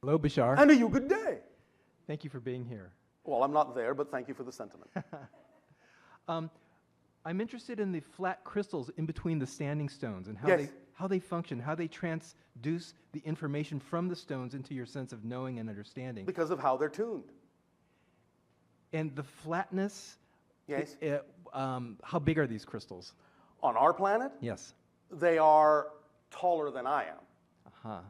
Hello, Bashar. And a you good day. Thank you for being here. Well, I'm not there, but thank you for the sentiment. I'm interested in the flat crystals in between the standing stones and Yes. how they function, how they transduce the information from the stones into your sense of knowing and understanding. Because of how they're tuned. And the flatness, Yes. how big are these crystals? On our planet, Yes. they are taller than I am. Uh-huh.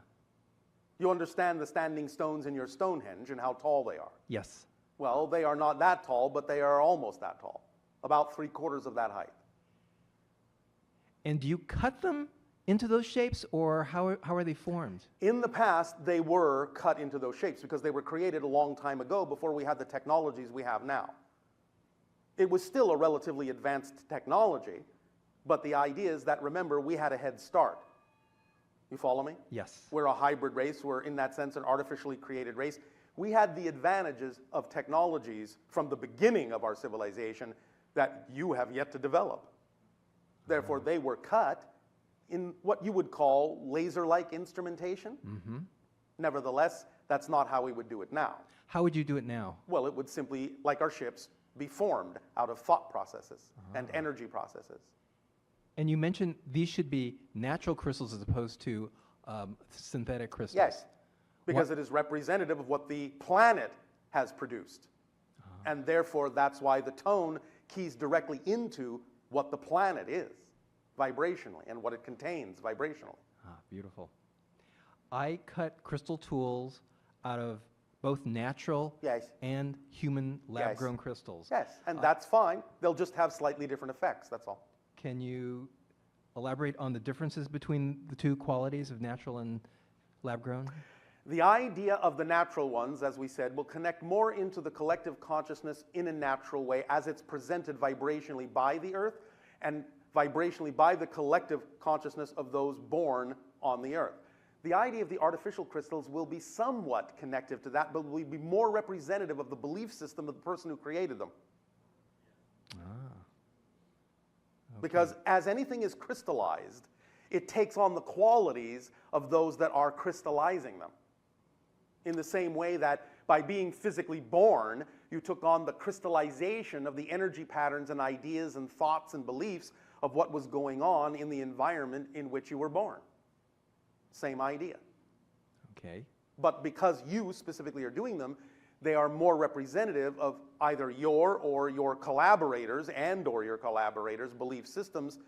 You understand the standing stones in your Stonehenge and how tall they are. Yes. Well, they are not that tall, but they are almost that tall. About 3/4 of that height. And do you cut them into those shapes, or how are they formed? In the past, they were cut into those shapes because they were created a long time ago before we had the technologies we have now. It was still a relatively advanced technology, but the idea is that, remember, we had a head start. You follow me? Yes. We're a hybrid race. We're, in that sense, an artificially created race. We had the advantages of technologies from the beginning of our civilization that you have yet to develop. Therefore, they were cut in what you would call laser-like instrumentation. Mm-hmm. Nevertheless, that's not how we would do it now. How would you do it now? Well, it would simply, like our ships, be formed out of thought processes and energy processes. And you mentioned these should be natural crystals as opposed to synthetic crystals. Yes, because it is representative of what the planet has produced. And therefore, that's why the tone keys directly into what the planet is, vibrationally, and what it contains vibrationally. Ah, beautiful. I cut crystal tools out of both natural Yes. and human lab-grown crystals. Yes, and that's fine. They'll just have slightly different effects, that's all. Can you elaborate on the differences between the two qualities of natural and lab-grown? The idea of the natural ones, as we said, will connect more into the collective consciousness in a natural way as it's presented vibrationally by the Earth and vibrationally by the collective consciousness of those born on the Earth. The idea of the artificial crystals will be somewhat connective to that, but will be more representative of the belief system of the person who created them. Okay. Because as anything is crystallized, it takes on the qualities of those that are crystallizing them. In the same way that by being physically born, you took on the crystallization of the energy patterns and ideas and thoughts and beliefs of what was going on in the environment in which you were born. Same idea. Okay. But because you specifically are doing them, they are more representative of either your or your collaborators and/or your collaborators' belief systems.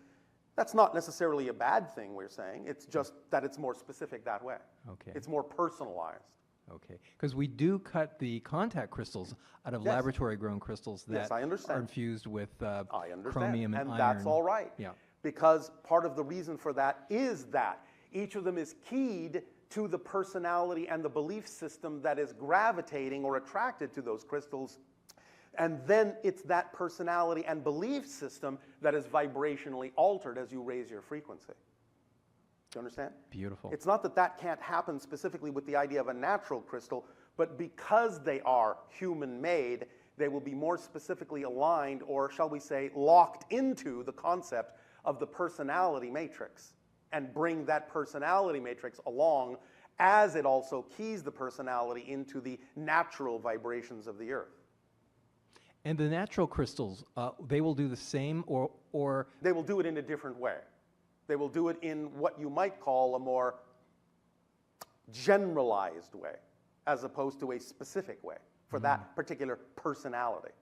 That's not necessarily a bad thing, we're saying. It's just that it's more specific that way. Okay. It's more personalized. Okay. Because we do cut the contact crystals out of Yes. laboratory-grown crystals that Yes, I understand. are infused with I understand. chromium and iron. That's all right. Yeah. Because part of the reason for that is that each of them is keyed to the personality and the belief system that is gravitating or attracted to those crystals. And then it's that personality and belief system that is vibrationally altered as you raise your frequency. Do you understand? Beautiful. It's not that that can't happen specifically with the idea of a natural crystal, but because they are human-made, they will be more specifically aligned, or shall we say, locked into the concept of the personality matrix, and bring that personality matrix along as it also keys the personality into the natural vibrations of the Earth. And the natural crystals, they will do the same, or They will do it in a different way. They will do it in what you might call a more generalized way, as opposed to a specific way for that particular personality.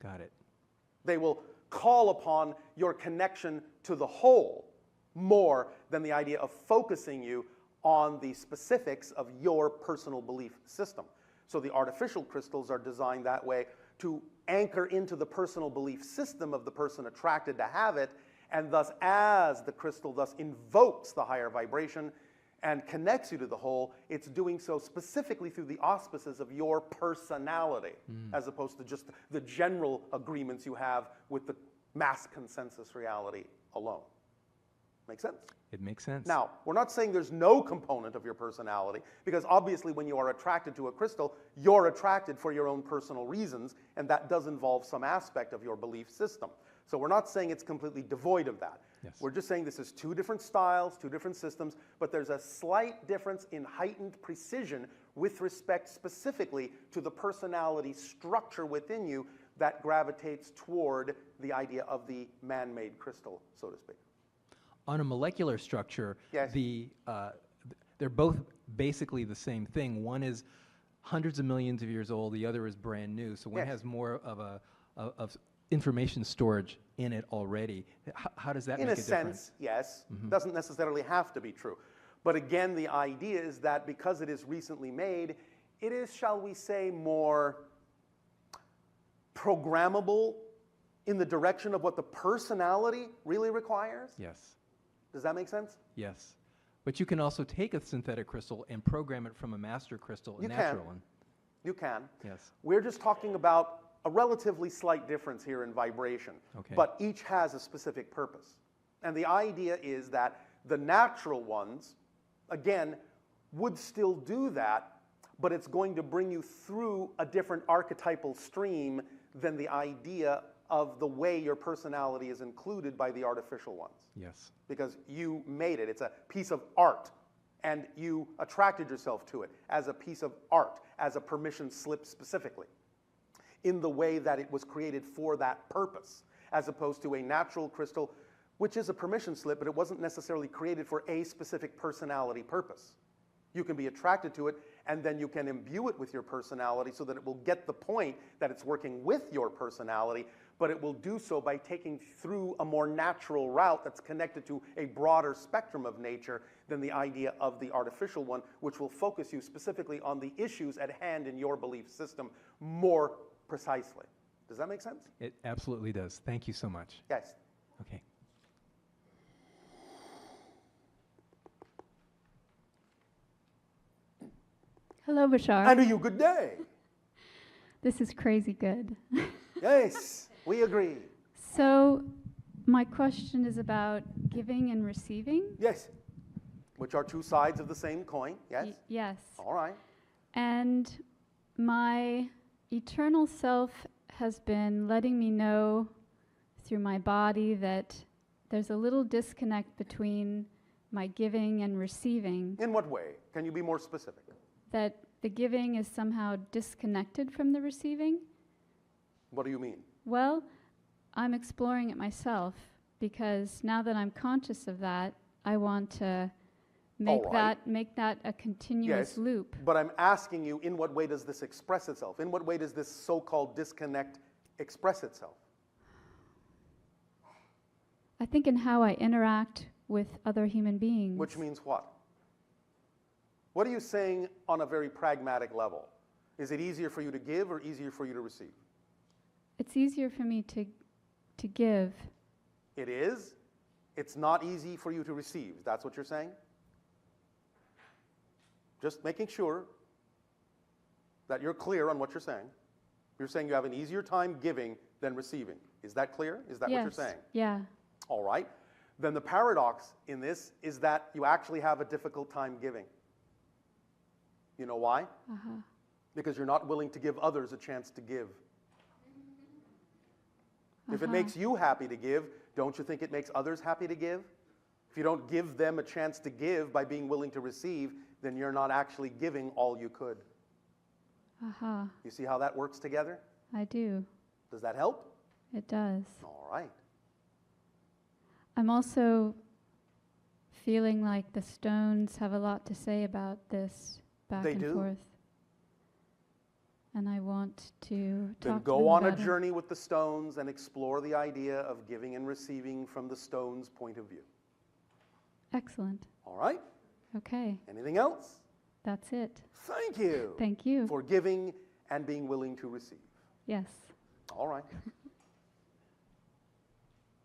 got it. They will call upon your connection to the whole more than the idea of focusing you on the specifics of your personal belief system. So the artificial crystals are designed that way to anchor into the personal belief system of the person attracted to have it, and thus as the crystal thus invokes the higher vibration and connects you to the whole, it's doing so specifically through the auspices of your personality, as opposed to just the general agreements you have with the mass consensus reality alone. Make sense? It makes sense. Now, we're not saying there's no component of your personality, because obviously when you are attracted to a crystal, you're attracted for your own personal reasons, and that does involve some aspect of your belief system. So we're not saying it's completely devoid of that. Yes. We're just saying this is two different styles, two different systems, but there's a slight difference in heightened precision with respect specifically to the personality structure within you that gravitates toward the idea of the man-made crystal, so to speak. On a molecular structure, Yes. they're both basically the same thing. One is hundreds of millions of years old, the other is brand new. So one Yes. has more of information storage in it already. How does that In make a a difference? sense, yes. Doesn't necessarily have to be true. But again, the idea is that because it is recently made, it is, shall we say, more programmable in the direction of what the personality really requires. Yes. Does that make sense? Yes. But you can also take a synthetic crystal and program it from a master crystal, a You natural can. one. You can. Yes. We're just talking about a relatively slight difference here in vibration, Okay. but each has a specific purpose. And the idea is that the natural ones, again, would still do that, but it's going to bring you through a different archetypal stream than the idea of the way your personality is included by the artificial ones. Yes. Because you made it. It's a piece of art, and you attracted yourself to it as a piece of art, as a permission slip specifically, in the way that it was created for that purpose, as opposed to a natural crystal, which is a permission slip, but it wasn't necessarily created for a specific personality purpose. You can be attracted to it, and then you can imbue it with your personality so that it will get the point that it's working with your personality, but it will do so by taking through a more natural route that's connected to a broader spectrum of nature than the idea of the artificial one, which will focus you specifically on the issues at hand in your belief system more precisely. Does that make sense? It absolutely does. Thank you so much. Yes. Okay. Hello, Bashar. And to you, good day. This is crazy good. Yes, we agree. So, my question is about giving and receiving. Yes. Which are two sides of the same coin. Yes. Yes. All right. And my eternal self has been letting me know through my body that there's a little disconnect between my giving and receiving. In what way? Can you be more specific? That the giving is somehow disconnected from the receiving. What do you mean? Well, I'm exploring it myself because now that I'm conscious of that, I want to make All right. make that a continuous Yes. loop. But I'm asking you, in what way does this express itself? In what way does this so-called disconnect express itself? I think in how I interact with other human beings. Which means what? What are you saying on a very pragmatic level? Is it easier for you to give or easier for you to receive? It's easier for me to give. It is. It's not easy for you to receive. That's what you're saying? Just making sure that you're clear on what you're saying. You're saying you have an easier time giving than receiving. Is that clear? Is that Yes. what you're saying? Yeah. All right. Then the paradox in this is that you actually have a difficult time giving. You know why? Uh-huh. Because you're not willing to give others a chance to give. If it makes you happy to give, don't you think it makes others happy to give? If you don't give them a chance to give by being willing to receive, then you're not actually giving all you could. Uh-huh. You see how that works together? I do. Does that help? It does. All right. I'm also feeling like the stones have a lot to say about this back They and do. forth. And I want to talk Then to go them on a about it. journey with the stones and explore the idea of giving and receiving from the stones' point of view. Excellent. All right? Okay. Anything else? That's it. Thank you Thank you. for giving and being willing to receive. Yes. All right.